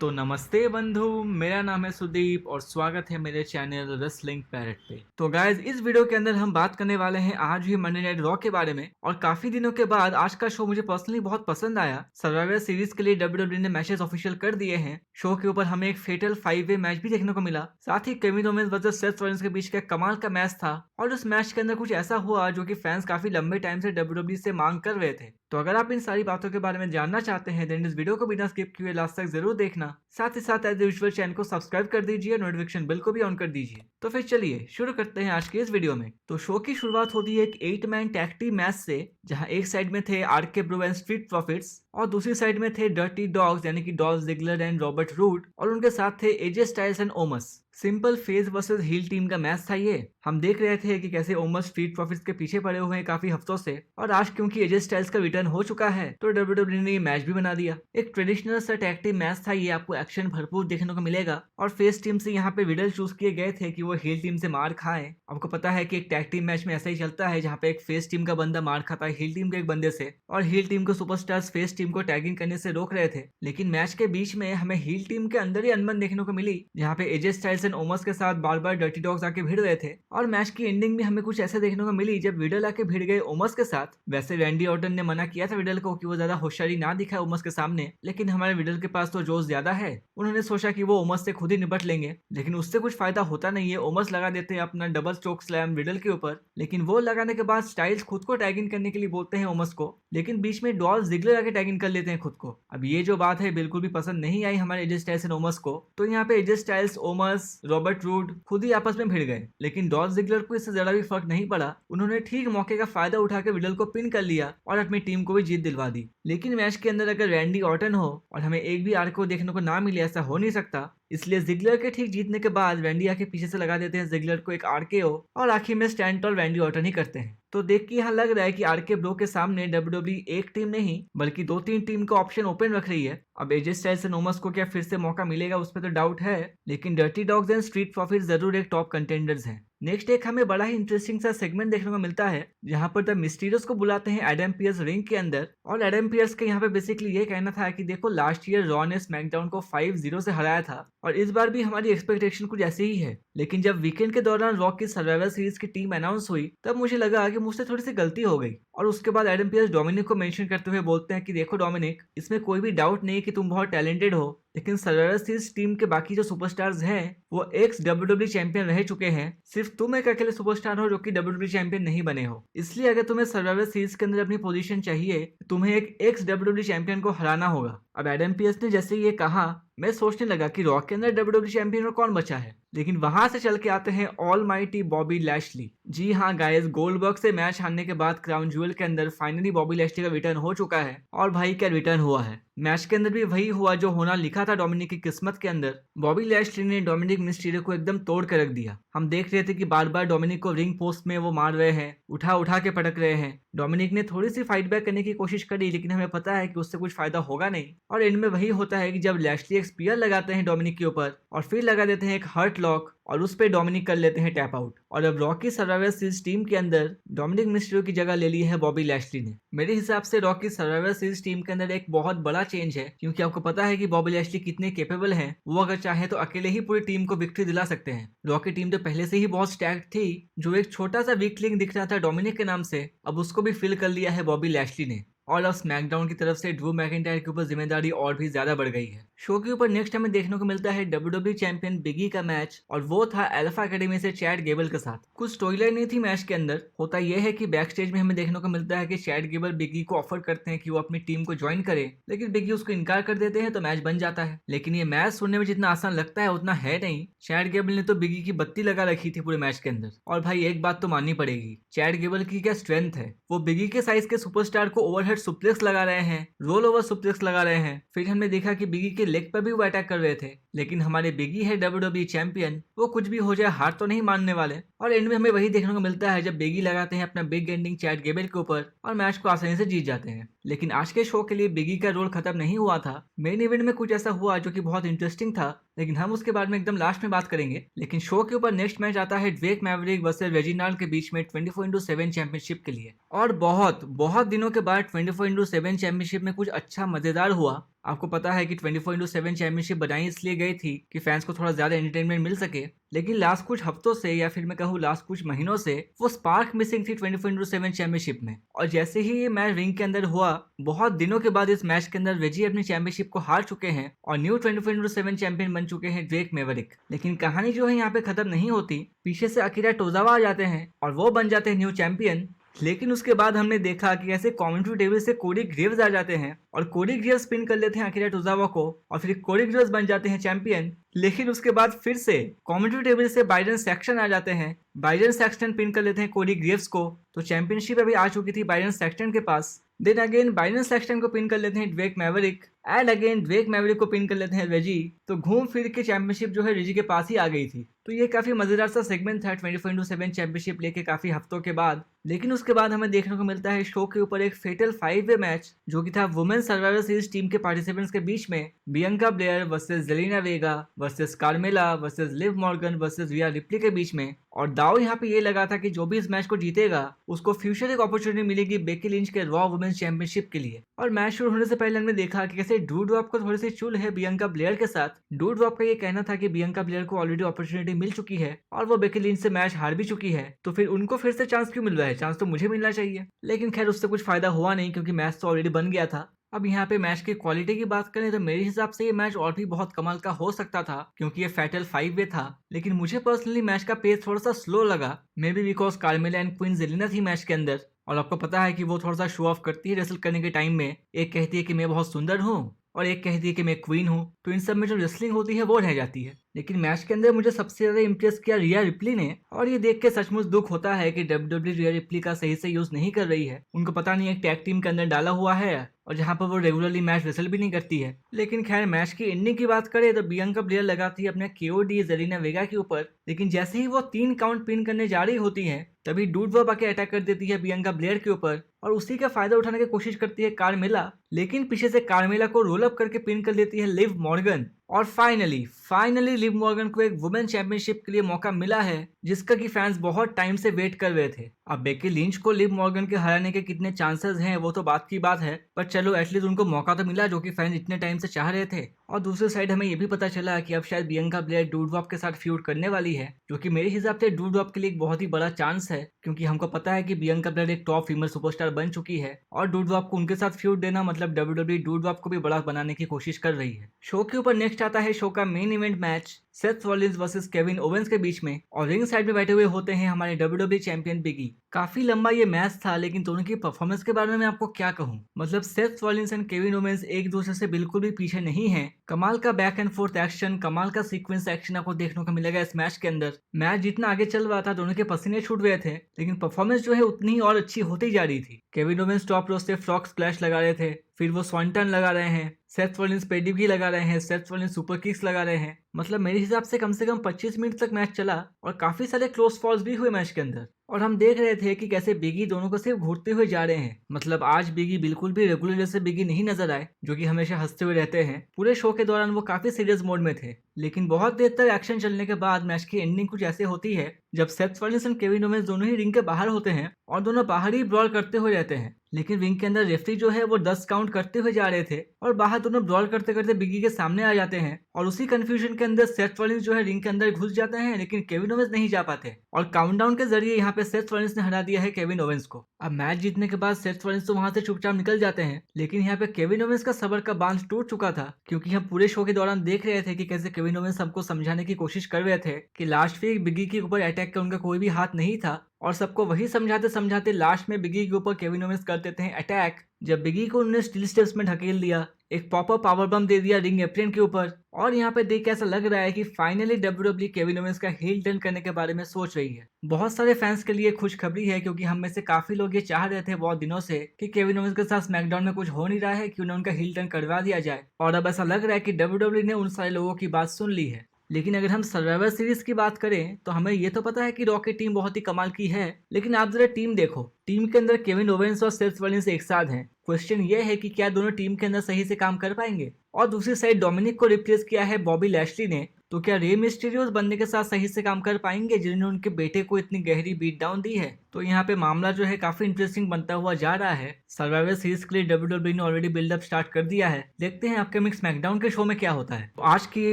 तो नमस्ते बंधु, मेरा नाम है सुदीप और स्वागत है मेरे चैनल रेसलिंग पैरेट पे। तो गाइज, इस वीडियो के अंदर हम बात करने वाले हैं आज ही मंडे नाइट रॉ के बारे में। और काफी दिनों के बाद आज का शो मुझे पर्सनली बहुत पसंद आया। सर्वाइवर सीरीज के लिए डब्ल्यूडब्ल्यूई ने मैचेस ऑफिशियल कर दिए हैं। शो के ऊपर हमें एक फेटल 5-वे मैच भी देखने को मिला। साथ ही Kevin Owens versus Seth Rollins के बीच का कमाल का मैच था। और उस मैच के अंदर कुछ ऐसा हुआ जो कि फैंस काफी लंबे टाइम से डब्ल्यूडब्ल्यूई से मांग कर रहे थे। तो अगर आप इन सारी बातों के बारे में जानना चाहते हैं देन इस वीडियो को बिना स्किप किए लास्ट तक जरूर देखना। साथ ही साथ एज यूजुअल चैनल को सब्सक्राइब कर दीजिए, नोटिफिकेशन बिल को भी ऑन कर दीजिए। तो फिर चलिए शुरू करते हैं आज के इस वीडियो में। तो शो की शुरुआत होती है एक 8 मैन टैग टीम मैच से, जहां एक साइड में थे RK bro and street profits और दूसरी साइड में थे डर्टी डॉग्स यानी कि Dolph Ziggler and Robert Roode और उनके साथ थे AJ Styles and Omos. Simple face versus heel team का मैच था ये। हम देख रहे थे कि कैसे ओमस स्ट्रीट प्रॉफिट्स के पीछे पड़े हुए हैं काफी हफ्तों से, और आज क्योंकि एजे स्टाइल्स का रिटर्न हो चुका है तो डब्ल्यूडब्ल्यूई ने ये मैच भी बना दिया। एक ट्रेडिशनल सा टैग टीम मैच था ये, आपको एक्शन भरपूर देखने को मिलेगा। और फेस टीम से यहाँ पे विडल चूज किए गए थे कि वो हील टीम से मार खाएं। आपको पता है कि एक टैग टीम मैच में ऐसा ही चलता है, जहाँ पे एक फेस टीम का बंदा मार खाता है हील टीम के एक बंदे से, और हील टीम को सुपरस्टार्स फेस टीम को टैगिंग करने से रोक रहे थे। लेकिन मैच के बीच में हमें हील टीम के अंदर ही अनबन देखने को मिली, जहाँ पे एजे स्टाइल्स एंड ओमस के साथ बार बार डर्टी डॉग्स आके भिड़ रहे थे। और मैच की एंडिंग में हमें कुछ ऐसे देखने को मिली जब विडल आके भिड़ गए ओमस के साथ। वैसे रैंडी ऑर्टन ने मना किया था विडल को कि वो ज्यादा होशियारी ना दिखाए ओमस के सामने, लेकिन हमारे विडल के पास तो जोश ज्यादा है। उन्होंने सोचा कि वो ओमस से खुद ही निपट लेंगे, लेकिन उससे कुछ फायदा होता नहीं है। ओमस लगा देते हैं अपना डबल चोक स्लैम विडल के ऊपर, लेकिन वो लगाने के बाद स्टाइल्स खुद को टैग इन करने के लिए बोलते हैं ओमस को, लेकिन बीच में डॉल्फ जिगलर आके टैग इन कर लेते हैं खुद को। अब ये जो बात है बिल्कुल भी पसंद नहीं आई हमारे एजे स्टाइल्स एंड ओमस को। तो यहाँ पे AJ Styles, Omos, Robert Roode खुद ही आपस में भिड़ गए, लेकिन डॉल्फ जिगलर को इससे ज्यादा भी फर्क नहीं पड़ा। उन्होंने ठीक मौके का फायदा उठा के विडल को पिन कर लिया और अपनी टीम को भी जीत दिलवा दी। लेकिन मैच के अंदर अगर रैंडी ऑर्टन हो और हमें एक भी आर्क को देखने को ना मिले, ऐसा हो नहीं सकता। इसलिए जिगलर के ठीक जीतने के बाद रैंडी आके पीछे से लगा देते हैं जिगलर को एक आरकेओ, और आखिर में स्टैंड टॉल रैंडी ऑर्टन ही करते हैं। तो देख के यहाँ लग रहा है कि आरके ब्रो के सामने डब्ल्यूडब्ल्यूई एक टीम नहीं बल्कि 2-3 टीम का ऑप्शन ओपन रख रही है। अब एजे स्टाइल्स एंड ओमस को क्या फिर से मौका मिलेगा उस पर तो डाउट है, लेकिन dirty dogs and street profits जरूर एक टॉप कंटेंडर्स हैं। नेक्स्ट एक हमें बड़ा ही इंटरेस्टिंग सा सेगमेंट देखने को मिलता है, जहां पर द मिस्टीरियस को बुलाते हैं एडम पियर्स रिंग के अंदर। और एडम पियर्स के यहाँ पे बेसिकली ये कहना था कि देखो लास्ट ईयर रॉ ने स्मैकडाउन को 5-0 से हराया था और इस बार भी हमारी एक्सपेक्टेशन कुछ ऐसी ही है। लेकिन जब वीकेंड के दौरान रॉ की सर्वाइवर सीरीज की टीम अनाउंस हुई तब मुझे लगा कि मुझसे थोड़ी सी गलती हो गई। और उसके बाद एडम पियर्स डोमिनिक को मेंशन करते हुए बोलते हैं कि देखो डोमिनिक, इसमें कोई भी डाउट नहीं कि तुम बहुत टैलेंटेड हो, लेकिन सर्वाइवर सीरीज टीम के बाकी जो सुपरस्टार्स हैं वो एक्स डब्ल्यूडब्ल्यूई चैंपियन रह चुके हैं। सिर्फ तुम एक अकेले सुपरस्टार हो जो कि डब्ल्यूडब्ल्यूई चैंपियन नहीं बने हो। इसलिए अगर तुम्हें सर्वाइवर सीरीज के अंदर अपनी पोजीशन चाहिए तो तुम्हें एक एक्स डब्ल्यूडब्ल्यूई चैंपियन को हराना होगा। अब एडम पियर्स ने जैसे ये कहा, मैं सोचने लगा कि रॉ के अंदर डब्ल्यूडब्ल्यूई चैंपियन और कौन बचा है, लेकिन वहां से चल के आते हैं ऑलमाइटी बॉबी लैशली। जी हाँ गाइस, गोल्डबर्ग से मैच हारने के बाद क्राउन ज्वेल के अंदर फाइनली बॉबी लैशली का रिटर्न हो चुका है। और भाई क्या रिटर्न हुआ है। मैच के अंदर भी वही हुआ जो होना लिखा था डोमिनिक की किस्मत के अंदर। बॉबी लैशली ने डोमिनिक मिस्टीरियो को एकदम तोड़ कर रख दिया। हम देख रहे थे कि बार बार डोमिनिक को रिंग पोस्ट में वो मार रहे हैं, उठा उठा के पटक रहे हैं। डोमिनिक ने थोड़ी सी फाइट बैक करने की कोशिश करी, लेकिन हमें पता है कि उससे कुछ फायदा होगा नहीं। और एंड में वही होता है कि जब लैशली एक स्पीयर लगाते हैं डोमिनिक के ऊपर और फिर लगा देते हैं एक हर्ट लॉक और उस पे डोमिनिक कर लेते हैं टैप आउट। और अब रॉ की सर्वाइवर सीरीज टीम के अंदर डोमिनिक मिस्टीरियो की जगह ले ली है बॉबी लैशली ने। मेरे हिसाब से रॉ की सर्वाइवर सीरीज टीम के अंदर एक बहुत बड़ा चेंज है, क्योंकि आपको पता है कि बॉबी लैशली कितने कैपेबल हैं। वो अगर चाहे तो अकेले ही पूरी टीम को विक्ट्री दिला सकते हैं। रॉ की टीम तो पहले से ही बहुत स्टैक्ड थी। जो एक छोटा सा वीक लिंक दिख रहा था डोमिनिक के नाम से, अब उसको भी फिल कर लिया है बॉबी लैशली ने। और अब स्मैकडाउन की तरफ से ड्रू मैकिंटायर के ऊपर जिम्मेदारी और भी ज्यादा बढ़ गई है। शो के ऊपर नेक्स्ट हमें देखने को मिलता है डब्ल्यूडब्ल्यूई चैंपियन बिगी का मैच, और वो था अल्फा एकेडमी से चैड गेबल के साथ। कुछ स्टोरी लाइन नहीं थी मैच के अंदर। होता यह है कि बैक स्टेज में हमें देखने को मिलता है कि चैड गेबल बिगी को ऑफर करते हैं कि वो अपनी टीम को ज्वाइन करे, लेकिन बिगी उसको इनकार कर देते हैं तो मैच बन जाता है। लेकिन ये मैच सुनने में जितना आसान लगता है उतना है नहीं। चैड गेबल ने तो बिगी की बत्ती लगा रखी थी पूरे मैच के अंदर। और भाई एक बात तो माननी पड़ेगी, चैड गेबल की क्या स्ट्रेंथ है। वो बिगी के साइज के सुपरस्टार को ओवरहेड सुप्लेक्स लगा रहे हैं, रोल ओवर सुप्लेक्स लगा रहे हैं। फिर हमने देखा कि बिगी के लेग पर भी वो अटैक कर रहे थे, लेकिन हमारे बिगी है डब्ल्यूडब्ल्यूई चैंपियन, वो कुछ भी हो जाए हार तो नहीं मानने वाले। और एंड में हमें वही देखने को मिलता है जब बिगी लगाते हैं अपना बिग एंडिंग चैड गेबल के ऊपर और मैच को आसानी से जीत जाते हैं। लेकिन आज के शो के लिए बिगी का रोल खत्म नहीं हुआ था। मेन इवेंट में कुछ ऐसा हुआ जो कि बहुत इंटरेस्टिंग था, लेकिन हम उसके बारे में एकदम लास्ट में बात करेंगे। लेकिन शो के ऊपर नेक्स्ट मैच आता है ड्रेक मैवरिक वर्सेस रेजिनाल्ड के बीच में 24/7 चैंपियनशिप के लिए। और बहुत दिनों के बाद 24/7 चैंपियनशिप में कुछ अच्छा मजेदार हुआ। आपको पता है कि 24/7 चैंपियनशिप बनाई इसलिए गई थी कि फैंस को थोड़ा ज्यादा एंटरटेनमेंट मिल सके, लेकिन लास्ट कुछ हफ्तों से या फिर मैं कहूँ लास्ट कुछ महीनों से वो स्पार्क मिसिंग थी 24/7 चैंपियनशिप में। और जैसे ही ये मैच रिंग के अंदर हुआ, बहुत दिनों के बाद इस मैच के अंदर वेजी अपनी चैंपियनशिप को हार चुके हैं और न्यू 24/7 चैंपियन बन चुके हैं ड्रेक मैवरिक। लेकिन कहानी जो है यहाँ पे खत्म नहीं होती, पीछे से अकीरा टोजावा आ जाते हैं और वो बन जाते हैं न्यू चैंपियन। लेकिन उसके बाद हमने देखा कि ऐसे कमेंट्री टेबल से कोडी ग्रीव्स आ जाते हैं और कोडी ग्रीव्स पिन कर लेते हैं अकीरा टोजावा को और फिर कोडी ग्रीव्स बन जाते हैं चैंपियन। लेकिन उसके बाद फिर से कमेंट्री टेबल से बाइडन सेक्शन आ जाते हैं, बाइडन सेक्शन पिन कर लेते हैं कोडी ग्रीव्स को, तो चैंपियनशिप अभी आ चुकी थी बाइडन सेक्शन के पास। देन अगेन बाइडन सेक्शन को पिन कर लेते हैं Drake Maverick and again Drake Maverick को पिन कर लेते हैं रेजी। तो घूम फिर के चैंपियनशिप जो है रेजी के पास ही आ गई थी। तो ये काफी मजेदार सा सेगमेंट था 24/7 चैंपियनशिप लेके काफी हफ्तों के बाद। लेकिन उसके बाद हमें देखने को मिलता है शो के ऊपर एक फेटल 5-वे मैच जो कि था वुमेन सर्वाइवर सीरीज टीम के पार्टिसिपेंट्स के बीच में, Bianca Belair versus Zelina Vega versus Carmella versus Liv Morgan versus Rhea Ripley के बीच में। और दाव यहाँ पे ये लगा था कि जो भी इस मैच को जीतेगा उसको फ्यूचर एक अपॉर्चुनिटी मिलेगी बेकी लिंच के रॉ वुमेन्स चैंपियनशिप के लिए। और मैच शुरू होने से पहले हमने देखा कि कैसे डूड वॉप को थोड़ी सी चुल है बियंका ब्लेयर के साथ। डूड वॉप का ये कहना था कि बियंका ब्लेयर को ऑलरेडी अपॉर्चुनिटी मिल चुकी है और वो बेकी लिंच से मैच हार भी चुकी है, तो फिर उनको फिर से चांस क्यों मिल रहा है, चांस तो मुझे मिलना चाहिए। लेकिन खैर उससे कुछ फायदा हुआ नहीं क्योंकि मैच तो ऑलरेडी बन गया था। अब यहाँ पे मैच की क्वालिटी की बात करें तो मेरे हिसाब से ये मैच और भी बहुत कमाल का हो सकता था क्योंकि ये फैटल 5-वे था। लेकिन मुझे पर्सनली मैच का पेस थोड़ा सा स्लो लगा, maybe because Carmella and queen Zelina थी मैच के अंदर। और आपको पता है कि वो थोड़ा सा शो ऑफ करती है रेसल करने के टाइम में, एक कहती है कि मैं बहुत सुंदर हूँ और एक कहती है कि मैं क्वीन हूँ, तो इन सब में जो रेसलिंग होती है वो रह जाती है। लेकिन मैच के अंदर मुझे सबसे ज्यादा इम्प्रेस किया रिया रिप्ली ने, और ये देख के सचमुच दुख होता है कि WWE रिया रिप्ली का सही से यूज नहीं कर रही है। उनको पता नहीं एक टैग टीम के अंदर डाला हुआ है और जहाँ पर वो रेगुलरली मैच रेसल भी नहीं करती है। लेकिन खैर मैच की एंडिंग की बात करें तो बियंका ब्लेयर लगाती है अपने KOD जेलिना वेगा के ऊपर, लेकिन जैसे ही वो 3 काउंट पिन करने जा रही होती है तभी डूड वॉप आके अटैक कर देती है बियंका ब्लेयर के ऊपर और उसी का फायदा उठाने की कोशिश करती है कार्मेला, लेकिन पीछे से कार्मेला को रोल अप करके पिन कर देती है लिव मॉर्गन। और फाइनली लिव मॉर्गन को एक वुमेन चैंपियनशिप के लिए मौका मिला है जिसका कि फैंस बहुत टाइम से वेट कर रहे थे। अब बेकी लिंच को लिव मॉर्गन के हराने के कितने चांसेस हैं वो तो बात की बात है, पर चलो एटलीस्ट उनको मौका तो मिला जो कि फैंस इतने टाइम से चाह रहे थे। और दूसरी साइड हमें ये भी पता चला कि अब शायद बियंका ब्लेयर डूड वॉप के साथ फ्यूड करने वाली है, जो कि मेरे हिसाब से डूड वॉप के लिए एक बहुत ही बड़ा चांस है क्योंकि हमको पता है कि बियंका ब्लेयर एक टॉप फीमेल सुपरस्टार बन चुकी है और डूड वॉप को उनके साथ फ्यूड देना मतलब WWE डूड वॉप को भी बड़ा बनाने की कोशिश कर रही है। शो के ऊपर नेक्स्ट आता है शो का main event match Seth Rollins versus Kevin Owens के बीच में, और रिंग साइड में बैठे हुए होते हैं हमारे WWE चैंपियन बिगी। काफी लंबा ये मैच था, लेकिन दोनों की परफॉर्मेंस के बारे में मैं आपको क्या कहूँ, मतलब Seth Rollins and Kevin Owens एक दूसरे से बिल्कुल भी पीछे नहीं है। कमाल का बैक एंड फोर्थ एक्शन, कमाल का सीक्वेंस एक्शन आपको देखने को मिलेगा इस मैच के अंदर। मैच जितना आगे चल रहा था दोनों के पसीने छूट गए थे, लेकिन परफॉर्मेंस जो है उतनी ही और अच्छी होती जा रही थी। केविन ओवेंस टॉप रोप से फ्रॉग स्प्लैश लगा रहे थे, फिर वो स्वांटन लगा रहे हैं, सेथ रॉलिंस पेडिग्री लगा रहे हैं, सेथ रॉलिंस सुपर किक्स लगा रहे हैं। मतलब मेरे हिसाब से कम 25 मिनट तक मैच चला और काफी सारे क्लोज फॉल्स भी हुए मैच के अंदर। और हम देख रहे थे कि कैसे बिगी दोनों को सिर्फ घूरते हुए जा रहे हैं। मतलब आज बिगी बिल्कुल भी रेगुलर जैसे बिगी नहीं नजर आए जो कि हमेशा हंसते हुए रहते हैं। पूरे शो के दौरान वो काफी सीरियस मोड में थे, लेकिन बहुत देर तक एक्शन चलने के बाद मैच की एंडिंग कुछ ऐसे होती है जब Seth Rollins and Kevin Owens दोनों ही रिंग के बाहर होते हैं और दोनों बाहर ही ब्रॉल करते हुए रहते हैं। लेकिन रिंग के अंदर रेफरी जो है वो 10 काउंट करते हुए जा रहे थे और बाहर दोनों ब्रॉल करते करते बिगी के सामने आ जाते हैं और उसी कंफ्यूजन के अंदर सेथ रॉलिंस जो है रिंग के अंदर घुस जाते हैं, लेकिन केविन ओवेंस नहीं जा पाते और काउंटडाउन के जरिए यहाँ पे सेथ रॉलिंस ने हरा दिया है केविन ओवेंस को। अब मैच जीतने के बाद सेथ रॉलिंस तो वहां से चुपचाप निकल जाते हैं, लेकिन यहाँ पे केविन ओवेंस का सबर का बांध टूट चुका था क्योंकि हम पूरे शो के दौरान देख रहे थे कि कैसे केविन ओवेंस सबको समझाने की कोशिश कर रहे थे कि लास्ट वीक बिगी के ऊपर अटैक का उनका कोई भी हाथ नहीं था, और सबको वही समझाते समझाते लास्ट में बिगी के ऊपर केविन ओवेंस कर देते हैं अटैक। जब बिगी को उन्होंने स्टील स्टेप्स में ढकेल दिया, एक पॉपअप पावर बम दे दिया रिंग एप्रियन के ऊपर, और यहाँ पे देख के ऐसा लग रहा है कि फाइनली WWE केविन ओवेंस का हील टर्न करने के बारे में सोच रही है। बहुत सारे फैंस के लिए खुशखबरी है क्योंकि हम में से काफी लोग ये चाह रहे थे बहुत दिनों से कि केविन ओवेंस के साथ स्मैकडाउन में कुछ हो नहीं रहा है कि उन्हें उनका हील टर्न करवा दिया जाए, और अब ऐसा लग रहा है कि WWE ने उन सारे लोगों की बात सुन ली है। लेकिन अगर हम सर्वाइवर सीरीज की बात करें तो हमें ये तो पता है कि रॉ की टीम बहुत ही कमाल की है, लेकिन आप जरा टीम देखो, टीम के अंदर केविन ओवेंस और सेथ रॉलिंस एक साथ हैं। क्वेश्चन ये है कि क्या दोनों टीम के अंदर सही से काम कर पाएंगे। और दूसरी साइड डोमिनिक को रिप्लेस किया है बॉबी लैशली ने, तो क्या रे मिस्टीरियोस बनने के साथ सही से काम कर पाएंगे जिन्होंने उनके बेटे को इतनी गहरी बीट डाउन दी है? तो यहाँ पे मामला जो है काफी इंटरेस्टिंग बनता हुआ जा रहा है। सर्वाइवर सीरीज के लिए WWE ने ऑलरेडी बिल्डअप स्टार्ट कर दिया है। देखते हैं अपकमिंग स्मैकडाउन के शो में क्या होता है। तो आज की ये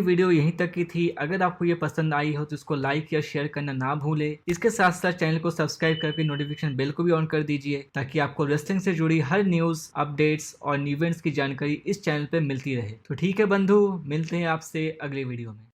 वीडियो यहीं तक की थी। अगर आपको ये पसंद आई हो तो इसको लाइक या शेयर करना ना भूले। इसके साथ साथ चैनल को सब्सक्राइब करके नोटिफिकेशन बेल को भी ऑन कर दीजिए ताकि आपको रेसलिंग से जुड़ी हर न्यूज, अपडेट्स और इवेंट्स की जानकारी इस चैनल पे मिलती रहे। तो ठीक है बंधु, मिलते हैं आपसे अगले वीडियो में।